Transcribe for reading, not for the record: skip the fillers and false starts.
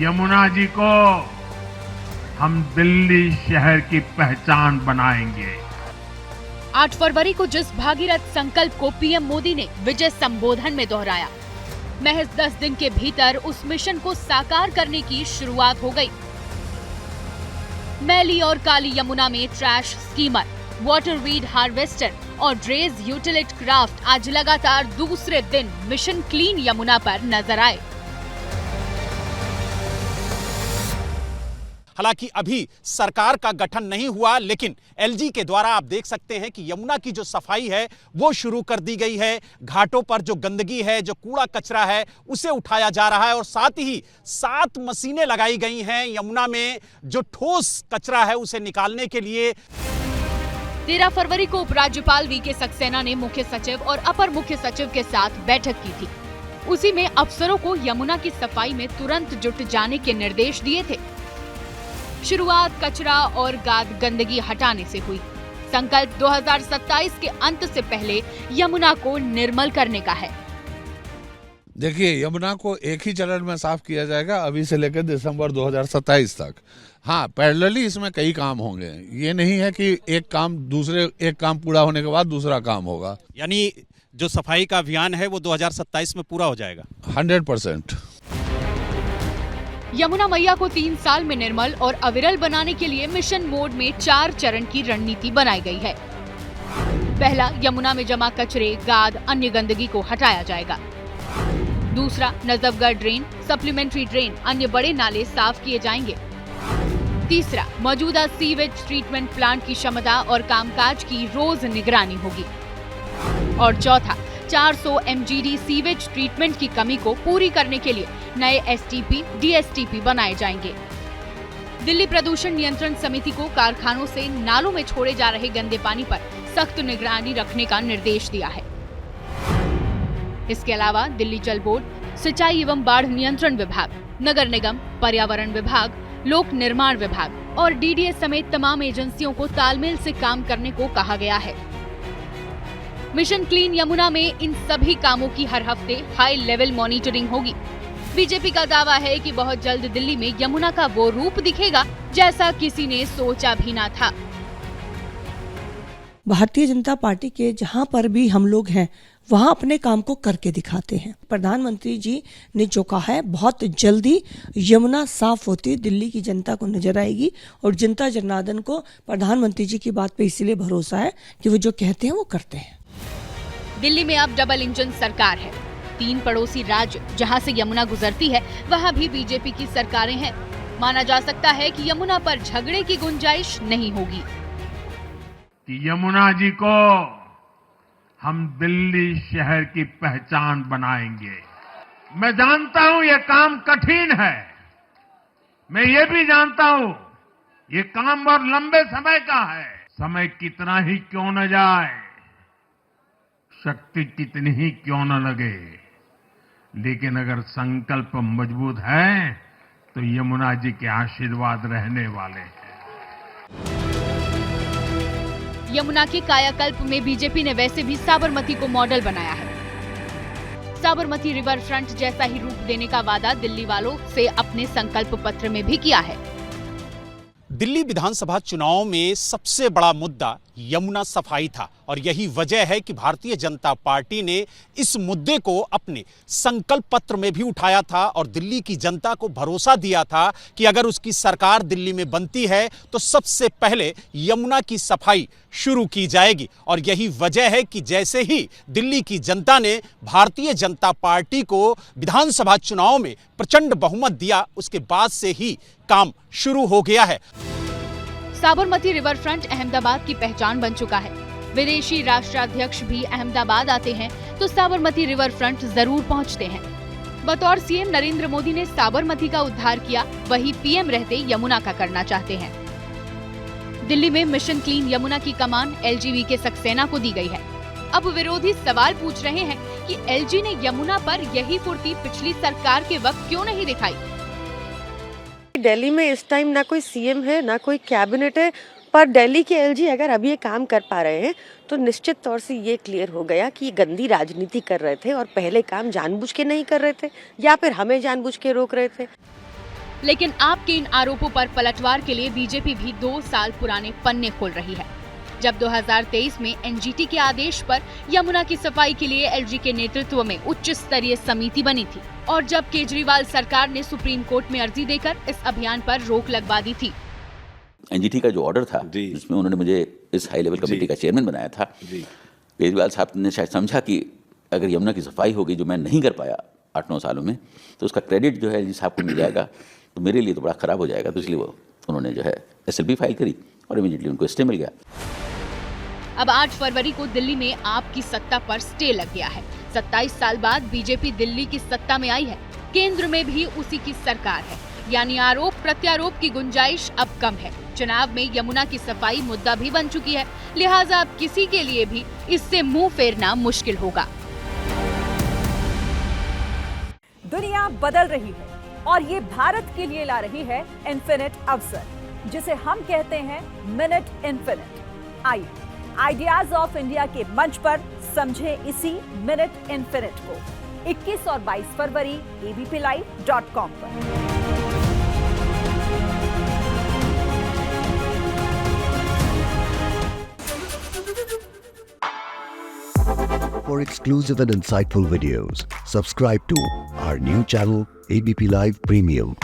यमुना जी को हम दिल्ली शहर की पहचान बनाएंगे। 8 फरवरी को जिस भागीरथ संकल्प को पीएम मोदी ने विजय संबोधन में दोहराया, महज 10 दिन के भीतर उस मिशन को साकार करने की शुरुआत हो गई। मैली और काली यमुना में trash schemer, water weed harvester और ड्रेज यूटिलिटी क्राफ्ट आज लगातार दूसरे दिन मिशन क्लीन यमुना पर नजर आए। हालांकि अभी सरकार का गठन नहीं हुआ, लेकिन एलजी के द्वारा आप देख सकते हैं कि यमुना की जो सफाई है वो शुरू कर दी गई है। घाटों पर जो गंदगी है, जो कूड़ा कचरा है, उसे उठाया जा रहा है और साथ ही 7 मशीनें लगाई गई हैं यमुना में जो ठोस कचरा है उसे निकालने के लिए। 13 फरवरी को उपराज्यपाल वीके सक्सेना ने मुख्य सचिव और अपर मुख्य सचिव के साथ बैठक की थी। उसी में अफसरों को यमुना की सफाई में तुरंत जुट जाने के निर्देश दिए थे। शुरुआत कचरा और गाद गंदगी हटाने से हुई। संकल्प 2027 के अंत से पहले यमुना को निर्मल करने का है। देखिए, यमुना को एक ही चरण में साफ किया जाएगा अभी से लेकर दिसंबर 2027 तक। हाँ, पैरेलली इसमें कई काम होंगे। ये नहीं है कि एक काम पूरा होने के बाद दूसरा काम होगा। यानी जो सफाई का अभियान है वो 2027 में पूरा हो जाएगा 100%। यमुना मैया को 3 साल में निर्मल और अविरल बनाने के लिए मिशन मोड में 4 चरण की रणनीति बनाई गई है। पहला, यमुना में जमा कचरे, गाद, अन्य गंदगी को हटाया जाएगा। दूसरा, नजफगढ़ ड्रेन, सप्लीमेंट्री ड्रेन, अन्य बड़े नाले साफ किए जाएंगे। तीसरा, मौजूदा सीवेज ट्रीटमेंट प्लांट की क्षमता और कामकाज की रोज निगरानी होगी। और चौथा, 400 MGD सीवेज ट्रीटमेंट की कमी को पूरी करने के लिए नए STP, DSTP बनाए जाएंगे। दिल्ली प्रदूषण नियंत्रण समिति को कारखानों से नालों में छोड़े जा रहे गंदे पानी पर सख्त निगरानी रखने का निर्देश दिया है। इसके अलावा दिल्ली जल बोर्ड, सिंचाई एवं बाढ़ नियंत्रण विभाग, नगर निगम, पर्यावरण विभाग, लोक निर्माण विभाग और DDA समेत तमाम एजेंसियों को तालमेल से काम करने को कहा गया है। मिशन क्लीन यमुना में इन सभी कामों की हर हफ्ते हाई लेवल मॉनिटरिंग होगी। बीजेपी का दावा है कि बहुत जल्द दिल्ली में यमुना का वो रूप दिखेगा जैसा किसी ने सोचा भी ना था। भारतीय जनता पार्टी के जहां पर भी हम लोग हैं वहां अपने काम को करके दिखाते हैं। प्रधानमंत्री जी ने जो कहा है, बहुत जल्दी यमुना साफ होती दिल्ली की जनता को नजर आएगी और जनता जनार्दन को प्रधानमंत्री जी की बात पे इसलिए भरोसा है कि वो जो कहते हैं वो करते हैं। दिल्ली में अब डबल इंजन सरकार है। 3 पड़ोसी राज्य जहां से यमुना गुजरती है वहां भी बीजेपी की सरकारें हैं। माना जा सकता है कि यमुना पर झगड़े की गुंजाइश नहीं होगी। यमुना जी को हम दिल्ली शहर की पहचान बनाएंगे। मैं जानता हूं ये काम कठिन है, मैं ये भी जानता हूं ये काम बहुत लंबे समय का है। समय कितना ही क्यों न जाए, शक्ति कितनी ही क्यों न लगे, लेकिन अगर संकल्प मजबूत है तो यमुना जी के आशीर्वाद रहने वाले हैं। यमुना के कायाकल्प में बीजेपी ने वैसे भी साबरमती को मॉडल बनाया है। साबरमती रिवर फ्रंट जैसा ही रूप देने का वादा दिल्ली वालों से अपने संकल्प पत्र में भी किया है। दिल्ली विधानसभा चुनाव में सबसे बड़ा मुद्दा यमुना सफाई था और यही वजह है कि भारतीय जनता पार्टी ने इस मुद्दे को अपने संकल्प पत्र में भी उठाया था और दिल्ली की जनता को भरोसा दिया था कि अगर उसकी सरकार दिल्ली में बनती है तो सबसे पहले यमुना की सफाई शुरू की जाएगी। और यही वजह है कि जैसे ही दिल्ली की जनता ने भारतीय जनता पार्टी को विधानसभा चुनाव में प्रचंड बहुमत दिया, उसके बाद से ही काम शुरू हो गया है। साबरमती रिवर फ्रंट अहमदाबाद की पहचान बन चुका है। विदेशी राष्ट्राध्यक्ष भी अहमदाबाद आते हैं तो साबरमती रिवर फ्रंट जरूर पहुंचते हैं। बतौर सीएम नरेंद्र मोदी ने साबरमती का उद्धार किया, वही पीएम रहते यमुना का करना चाहते हैं। दिल्ली में मिशन क्लीन यमुना की कमान LG के सक्सेना को दी गई है। अब विरोधी सवाल पूछ रहे हैं कि LG ने यमुना पर यही फुर्ती पिछली सरकार के वक्त क्यों नहीं दिखाई। दिल्ली में इस टाइम ना कोई सीएम है ना कोई कैबिनेट है, पर दिल्ली के LG अगर अभी ये काम कर पा रहे हैं तो निश्चित तौर से ये क्लियर हो गया कि ये गंदी राजनीति कर रहे थे और पहले काम जानबूझ के नहीं कर रहे थे या फिर हमें जानबूझ के रोक रहे थे। लेकिन आपके इन आरोपों पर पलटवार के लिए बीजेपी भी 2 साल पुराने पन्ने खोल रही है। जब 2023 में एनजीटी के आदेश पर यमुना की सफाई के लिए एलजी के नेतृत्व में उच्च स्तरीय समिति बनी थी और जब केजरीवाल सरकार ने सुप्रीम कोर्ट में अर्जी देकर इस अभियान पर रोक लगवा दी थी। एनजीटी का जो ऑर्डर था जिसमें उन्होंने मुझे इस हाई लेवल कमेटी का चेयरमैन बनाया था, केजरीवाल साहब ने शायद समझा कि अगर यमुना की सफाई होगी जो मैं नहीं कर पाया 8-9 सालों में, तो उसका क्रेडिट जो है एलजी साहब को मिल जाएगा, तो मेरे लिए तो बड़ा खराब हो जाएगा। तो इसलिए उन्होंने जो है एसएलपी फाइल करी और इमीडिएटली उनको स्टे मिल गया। अब 8 फरवरी को दिल्ली में आपकी सत्ता पर स्टे लग गया है। 27 साल बाद बीजेपी दिल्ली की सत्ता में आई है, केंद्र में भी उसी की सरकार है, यानी आरोप प्रत्यारोप की गुंजाइश अब कम है। चुनाव में यमुना की सफाई मुद्दा भी बन चुकी है, लिहाजा अब किसी के लिए भी इससे मुंह फेरना मुश्किल होगा। दुनिया बदल रही है और ये भारत के लिए ला रही है इन्फिनिट अवसर, जिसे हम कहते हैं मिनट इन्फिनिट। आइए आइडियाज ऑफ इंडिया के मंच पर समझे इसी मिनट इन्फिनिट को 21 और 22 फरवरी abplive.com पर। For exclusive and insightful videos, subscribe to our new channel ABP Live Premium.